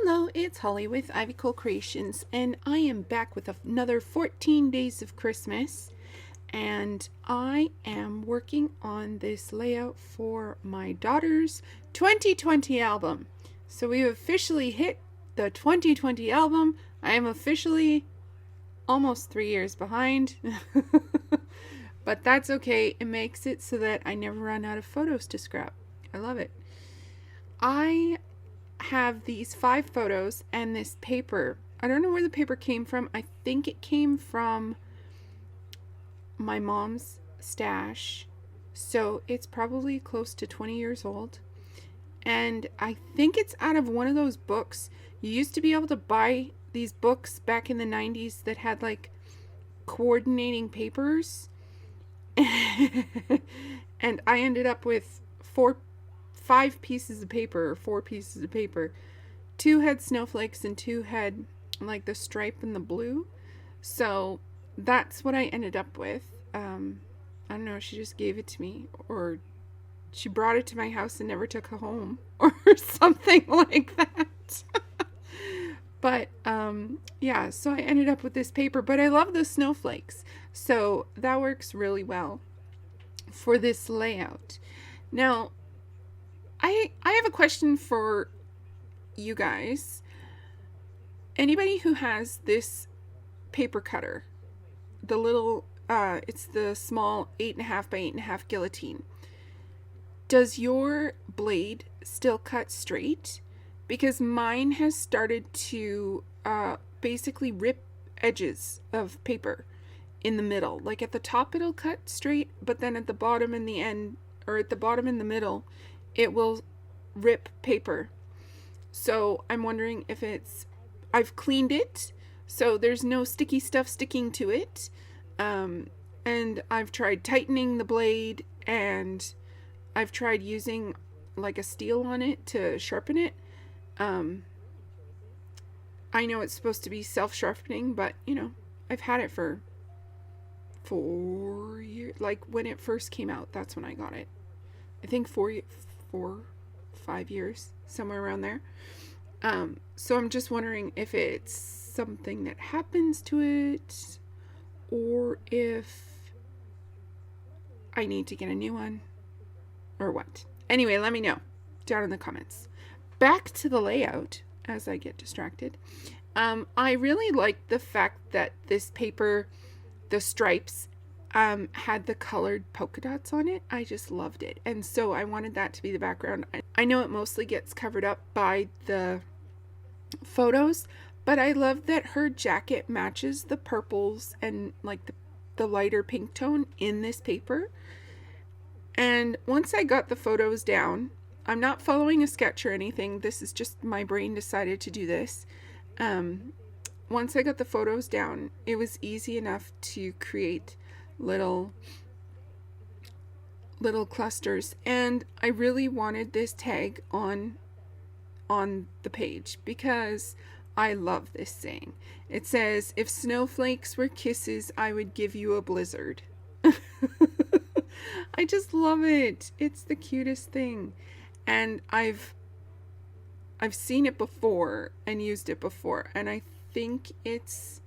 Hello, it's Holly with Ivy Cole Creations, and I am back with another 14 Days of Christmas. And I am working on this layout for my daughter's 2020 album. So we have officially hit the 2020 album. I am officially almost 3 years behind. But that's okay. It makes it so that I never run out of photos to scrap. I love it. I have these 5 photos and this paper. I don't know where the paper came from. I think it came from my mom's stash. So it's probably close to 20 years old. And I think it's out of one of those books. You used to be able to buy these books back in the 90s that had like coordinating papers. And I ended up with 5 pieces of paper, or 4 pieces of paper. 2 had snowflakes and 2 had like the stripe and the blue. So that's what I ended up with. I don't know, she just gave it to me, or she brought it to my house and never took it home, or something like that. But yeah, so I ended up with this paper, but I love the snowflakes. So that works really well for this layout. Now, I have a question for you guys. Anybody who has this paper cutter, the little, it's the small 8.5 by 8.5 guillotine. Does your blade still cut straight? Because mine has started to basically rip edges of paper in the middle. Like at the top it'll cut straight, but then at the bottom and the end, or at the bottom in the middle, it will rip paper. So I'm wondering if I've cleaned it, so there's no sticky stuff sticking to it. And I've tried tightening the blade, and I've tried using like a steel on it to sharpen it. I know it's supposed to be self-sharpening, but you know, I've had it for 4 years. Like when it first came out, that's when I got it. I think 5 years, somewhere around there. So I'm just wondering if it's something that happens to it, or if I need to get a new one, or what. Anyway, let me know down in the comments. Back to the layout as I get distracted. I really like the fact that this paper, the stripes, had the colored polka dots on it. I just loved it. And so I wanted that to be the background. I know it mostly gets covered up by the photos, but I love that her jacket matches the purples and like the lighter pink tone in this paper. And once I got the photos down, I'm not following a sketch or anything. This is just my brain decided to do this. Once I got the photos down, it was easy enough to create little clusters, and I really wanted this tag on the page because I love this saying. It says, "If snowflakes were kisses, I would give you a blizzard." I just love it. It's the cutest thing. And I've seen it before and used it before, and I think it's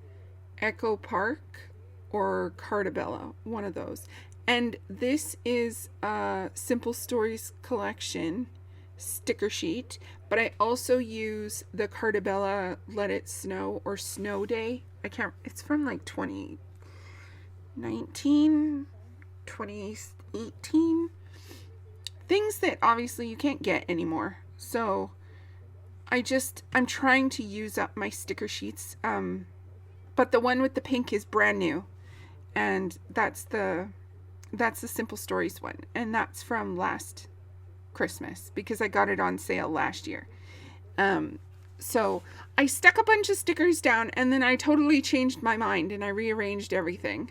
Echo Park or Cartabella, one of those. And this is a Simple Stories collection sticker sheet, but I also use the Cartabella Let It Snow or Snow Day. It's from like 2019, 2018. Things that obviously you can't get anymore. So I'm trying to use up my sticker sheets. But the one with the pink is brand new. And that's the Simple Stories one. And that's from last Christmas because I got it on sale last year. So I stuck a bunch of stickers down, and then I totally changed my mind and I rearranged everything.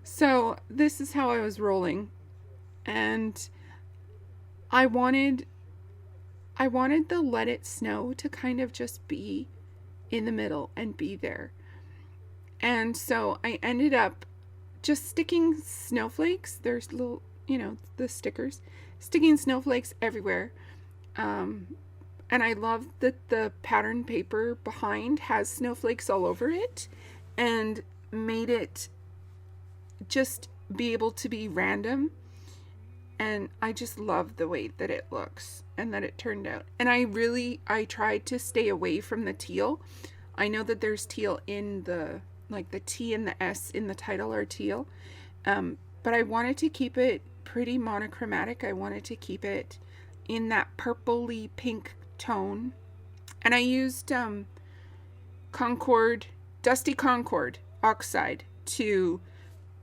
So this is how I was rolling. And I wanted the Let It Snow to kind of just be in the middle and be there. And so I ended up just sticking snowflakes. There's little, the stickers, sticking snowflakes everywhere. And I love that the pattern paper behind has snowflakes all over it and made it just be able to be random. And I just love the way that it looks and that it turned out. And I tried to stay away from the teal. I know that there's teal in the, like the T and the S in the title are teal. But I wanted to keep it pretty monochromatic. I wanted to keep it in that purpley pink tone. And I used Dusty Concord oxide to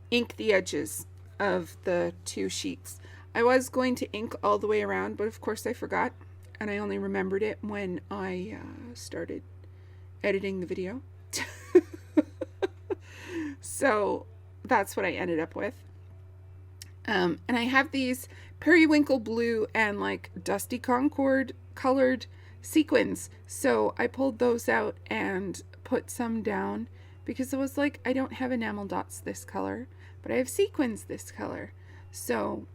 ink the edges of the two sheets. I was going to ink all the way around, but of course I forgot, and I only remembered it when I started editing the video. So that's what I ended up with. And I have these periwinkle blue and like Dusty Concord colored sequins. So I pulled those out and put some down because it was like, I don't have enamel dots this color, but I have sequins this color. So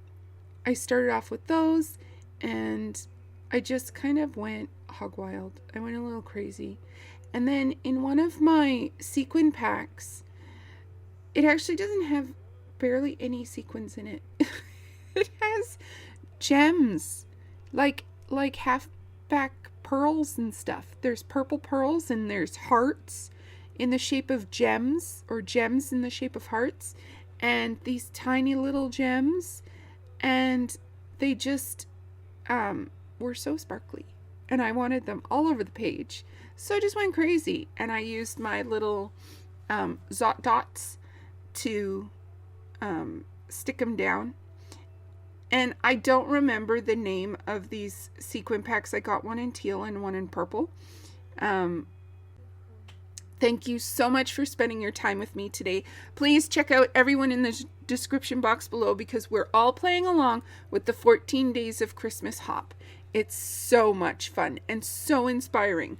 I started off with those and I just kind of went hog wild. I went a little crazy. And then in one of my sequin packs, it actually doesn't have barely any sequins in it. It has gems, like half back pearls and stuff. There's purple pearls and there's hearts in the shape of gems, or gems in the shape of hearts, and these tiny little gems, and they just were so sparkly, and I wanted them all over the page. So I just went crazy, and I used my little Zot dots to stick them down. And I don't remember the name of these sequin packs. I got one in teal and one in purple. Thank you so much for spending your time with me today. Please check out everyone in the description box below because we're all playing along with the 14 Days of Christmas Hop. It's so much fun and so inspiring.